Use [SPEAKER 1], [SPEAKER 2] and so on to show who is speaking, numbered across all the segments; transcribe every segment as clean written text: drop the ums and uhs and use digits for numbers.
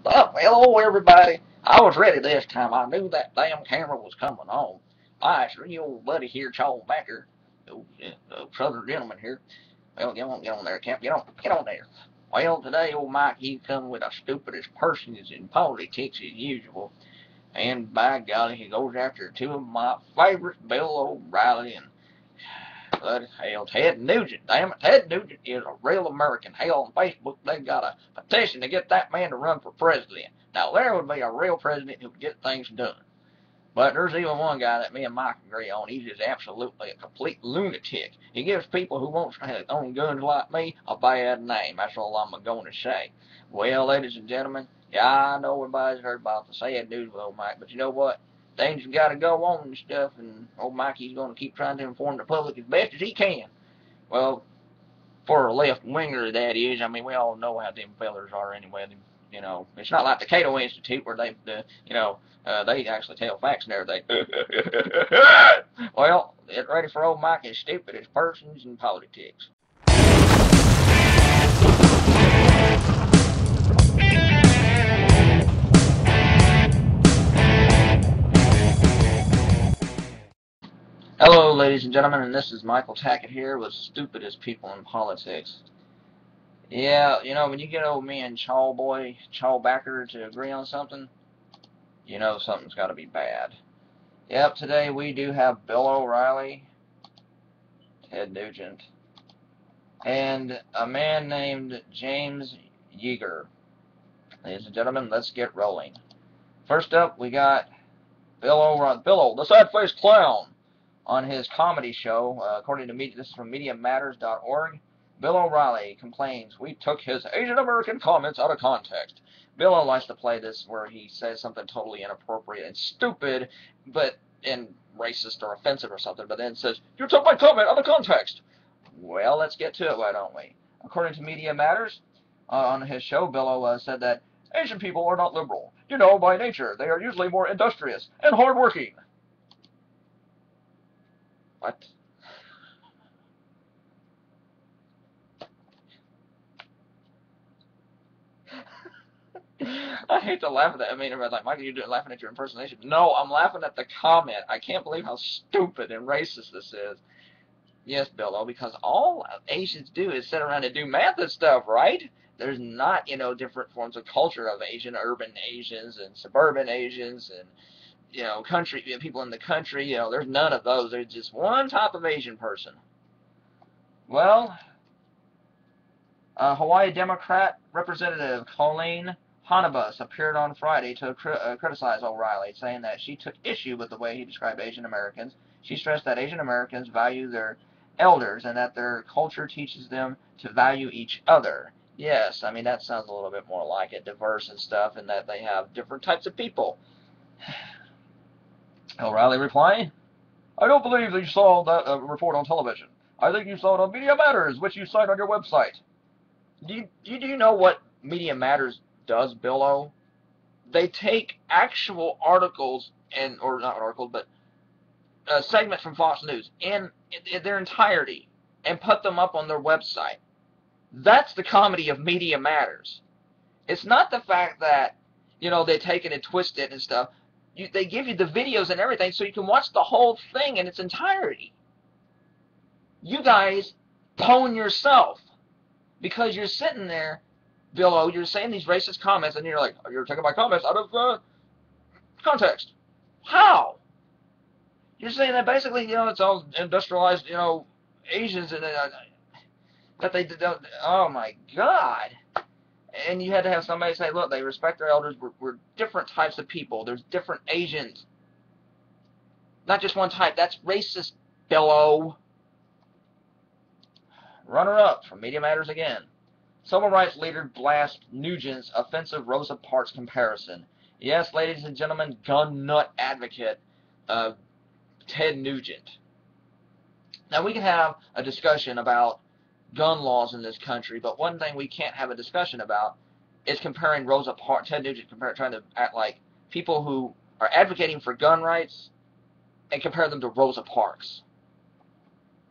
[SPEAKER 1] Well, hello everybody. I was ready this time. I knew that damn camera was coming on. My old buddy here, Charles Backer, southern gentleman here. Well, get on there, Camp. Get on there. Well, today old Mike, he come with the stupidest persons in politics as usual. And by golly, he goes after two of my favorites, Bill O'Reilly and hell, Ted Nugent. Damn it, Ted Nugent is a real American. Hell, on Facebook, they got a petition to get that man to run for president. Now, there would be a real president who would get things done. But there's even one guy that me and Mike agree on. He's just absolutely a complete lunatic. He gives people who won't own guns like me a bad name. That's all I'm going to say. Well, ladies and gentlemen, yeah, I know everybody's heard about the sad news with old Mike, but you know what? Things have got to go on and stuff, and old Mikey's going to keep trying to inform the public as best as he can. Well, for a left-winger, that is. I mean, we all know how them fellers are anyway. You know, it's not like the Cato Institute where they actually tell facts and everything. Well, get ready for old Mikey's stupidest persons in politics. Hello, ladies and gentlemen, and this is Michael Tackett here with Stupidest People in Politics. Yeah, you know, when you get old me and Chaw Backer to agree on something, you know something's got to be bad. Yep, today we do have Bill O'Reilly, Ted Nugent, and a man named James Yeager. Ladies and gentlemen, let's get rolling. First up, we got Bill O'Reilly, the sad-faced clown, on his comedy show. According to this is from MediaMatters.org. Bill O'Reilly complains we took his Asian American comments out of context. Bill likes to play this where he says something totally inappropriate and stupid, and racist or offensive or something, but then says, "You took my comment out of context." Well, let's get to it, why don't we? According to Media Matters, on his show, Bill said that Asian people are not liberal. You know, by nature, they are usually more industrious and hardworking. What? I hate to laugh at that. I mean, everybody's like, Michael, you're laughing at your impersonation. No, I'm laughing at the comment. I can't believe how stupid and racist this is. Yes, Billo, because all Asians do is sit around and do math and stuff, right? There's not, you know, different forms of culture of Asian, urban Asians and suburban Asians and, you know, country people in the country. You know, there's none of those. There's just one type of Asian person. Well, Hawaii Democrat Representative Colleen Hanabus appeared on Friday to criticize O'Reilly, saying that she took issue with the way he described Asian Americans. She stressed that Asian Americans value their elders and that their culture teaches them to value each other. Yes, I mean, that sounds a little bit more like it, diverse and stuff, and that they have different types of people. O'Reilly replied, "I don't believe that you saw that report on television. I think you saw it on Media Matters, which you cite on your website." Do you know what Media Matters does, Billo? They take actual articles or not articles, but segments from Fox News in their entirety and put them up on their website. That's the comedy of Media Matters. It's not the fact that, you know, they take it and twist it and stuff. They give you the videos and everything so you can watch the whole thing in its entirety. You guys pwn yourself because you're sitting there, Billo, you're saying these racist comments, and you're like, you're taking my comments out of context. How? You're saying that basically, you know, it's all industrialized, you know, Asians, and that they don't. Oh my God! And you had to have somebody say, look, they respect their elders. We're different types of people. There's different Asians, not just one type. That's racist, Billo. Runner-up from Media Matters again. Civil rights leader blasts Nugent's offensive Rosa Parks comparison. Yes, ladies and gentlemen, gun nut advocate Ted Nugent. Now, we can have a discussion about gun laws in this country, but one thing we can't have a discussion about is comparing Rosa Parks, Ted Nugent, trying to act like people who are advocating for gun rights and compare them to Rosa Parks.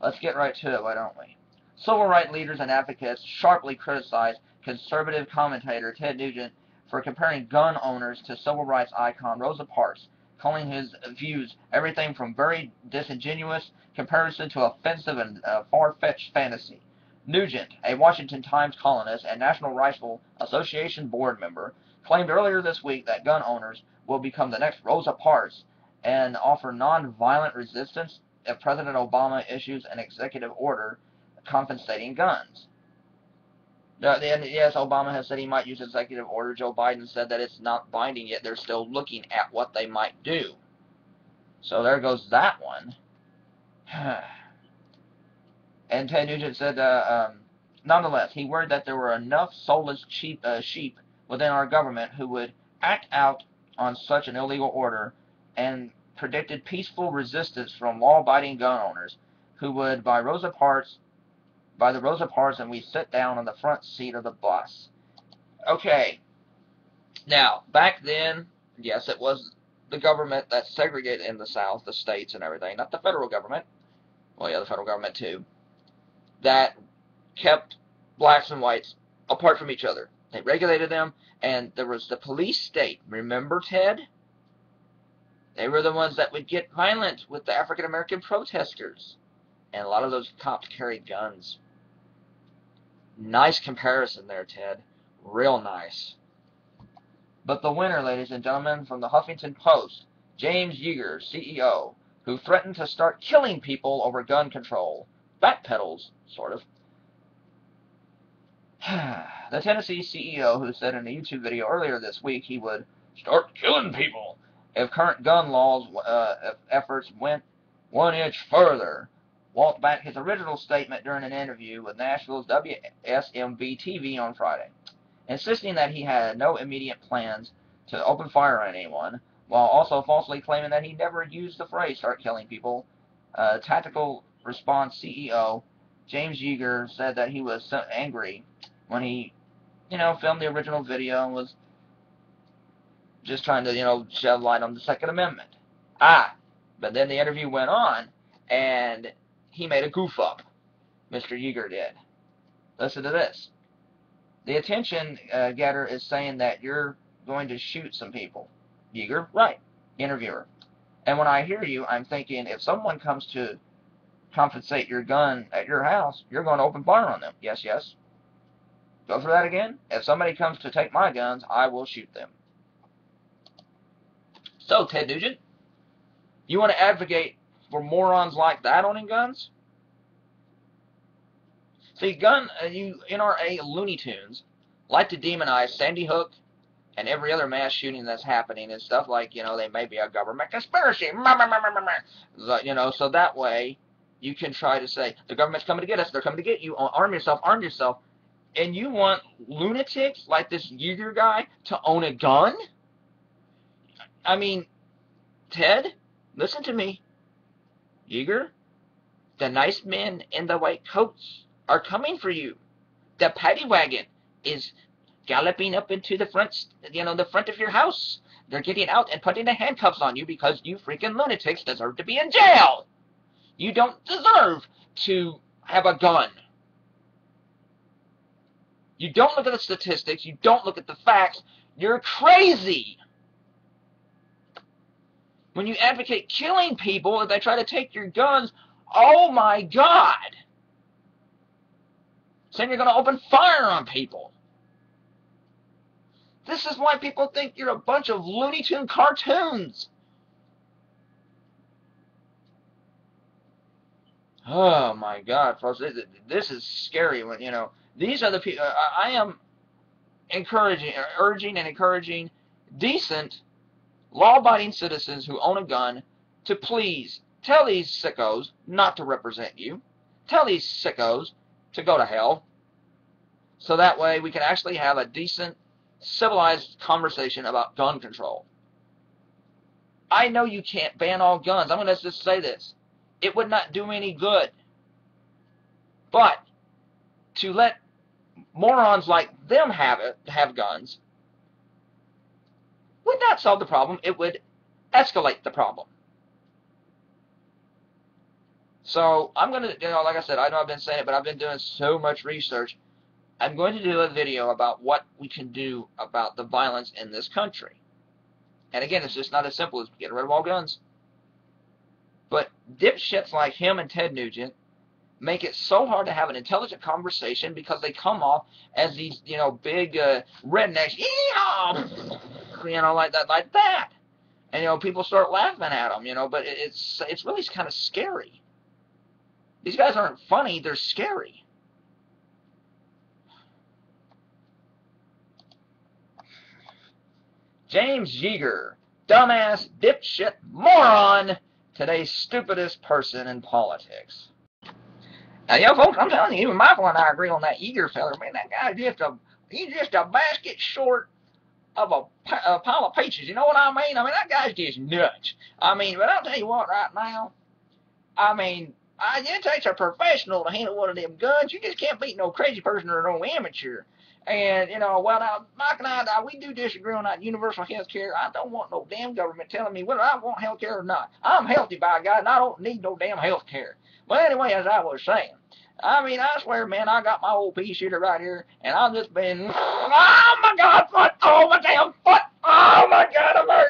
[SPEAKER 1] Let's get right to it, why don't we? Civil rights leaders and advocates sharply criticized conservative commentator Ted Nugent for comparing gun owners to civil rights icon Rosa Parks, calling his views everything from very disingenuous comparison to offensive and far-fetched fantasy. Nugent, a Washington Times columnist and National Rifle Association board member, claimed earlier this week that gun owners will become the next Rosa Parks and offer non-violent resistance if President Obama issues an executive order confiscating guns. Yes, Obama has said he might use executive order. Joe Biden said that it's not binding yet. They're still looking at what they might do. So there goes that one. And Ted Nugent said, nonetheless, he worried that there were enough soulless sheep within our government who would act out on such an illegal order, and predicted peaceful resistance from law-abiding gun owners who would buy the Rosa Parks and we sit down on the front seat of the bus. Okay. Now, back then, yes, it was the government that segregated in the South, the states and everything, not the federal government. Well, yeah, the federal government too. That kept blacks and whites apart from each other. They regulated them, and there was the police state. Remember, Ted? They were the ones that would get violent with the African-American protesters. And a lot of those cops carried guns. Nice comparison there, Ted. Real nice. But the winner, ladies and gentlemen, from the Huffington Post, James Yeager, CEO, who threatened to start killing people over gun control. Backpedals, sort of. The Tennessee CEO, who said in a YouTube video earlier this week he would start killing people if current gun laws efforts went 1 inch further, walked back his original statement during an interview with Nashville's WSMV-TV on Friday, insisting that he had no immediate plans to open fire on anyone, while also falsely claiming that he never used the phrase "start killing people." Tactical Response CEO James Yeager said that he was so angry when he, filmed the original video and was just trying to, shed light on the Second Amendment. But then the interview went on, and he made a goof up. Mr. Yeager did. Listen to this. The attention getter is saying that you're going to shoot some people. Yeager, right. Interviewer. And when I hear you, I'm thinking, if someone comes to confiscate your gun at your house, you're going to open fire on them. Yes, yes. Go for that again. If somebody comes to take my guns, I will shoot them. So, Ted Nugent, you want to advocate for morons like that owning guns? See, you NRA Looney Tunes like to demonize Sandy Hook and every other mass shooting that's happening and stuff like, they may be a government conspiracy. So that way you can try to say, the government's coming to get us, they're coming to get you, arm yourself, arm yourself. And you want lunatics like this Yeager guy to own a gun? I mean, Ted, listen to me. Yeager, the nice men in the white coats are coming for you. The paddy wagon is galloping up into the front, the front of your house. They're getting out and putting the handcuffs on you because you freaking lunatics deserve to be in jail. You don't deserve to have a gun. You don't look at the statistics. You don't look at the facts. You're crazy. When you advocate killing people if they try to take your guns, oh my God. Saying you're going to open fire on people. This is why people think you're a bunch of Looney Tune cartoons. Oh my God, folks, this is scary. When these are the people. I am urging and encouraging decent, law-abiding citizens who own a gun to please tell these sickos not to represent you. Tell these sickos to go to hell. So that way we can actually have a decent, civilized conversation about gun control. I know you can't ban all guns. I'm going to just say this. It would not do any good. But to let morons like them have guns would not solve the problem. It would escalate the problem. So I'm going to, like I said, I know I've been saying it, but I've been doing so much research. I'm going to do a video about what we can do about the violence in this country. And again, it's just not as simple as getting rid of all guns. But dipshits like him and Ted Nugent make it so hard to have an intelligent conversation because they come off as these, big rednecks, yeehaw, like that. And, people start laughing at them, but it's really kind of scary. These guys aren't funny, they're scary. James Yeager, dumbass, dipshit, moron, today's stupidest person in politics. Now, folks, I'm telling you, even Michael and I agree on that Yeager feller. Man, that guy's he's just a basket short of a pile of peaches. You know what I mean? That guy's just nuts. But I'll tell you what, right now, it takes a professional to handle one of them guns. You just can't beat no crazy person or no amateur. And, now, Mike and I, we do disagree on that universal health care. I don't want no damn government telling me whether I want health care or not. I'm healthy, by God, and I don't need no damn health care. But anyway, as I was saying, I swear, man, I got my old pea shooter right here, and I've just been, oh, my God, foot, oh, my damn foot, oh, my God, I'm hurt.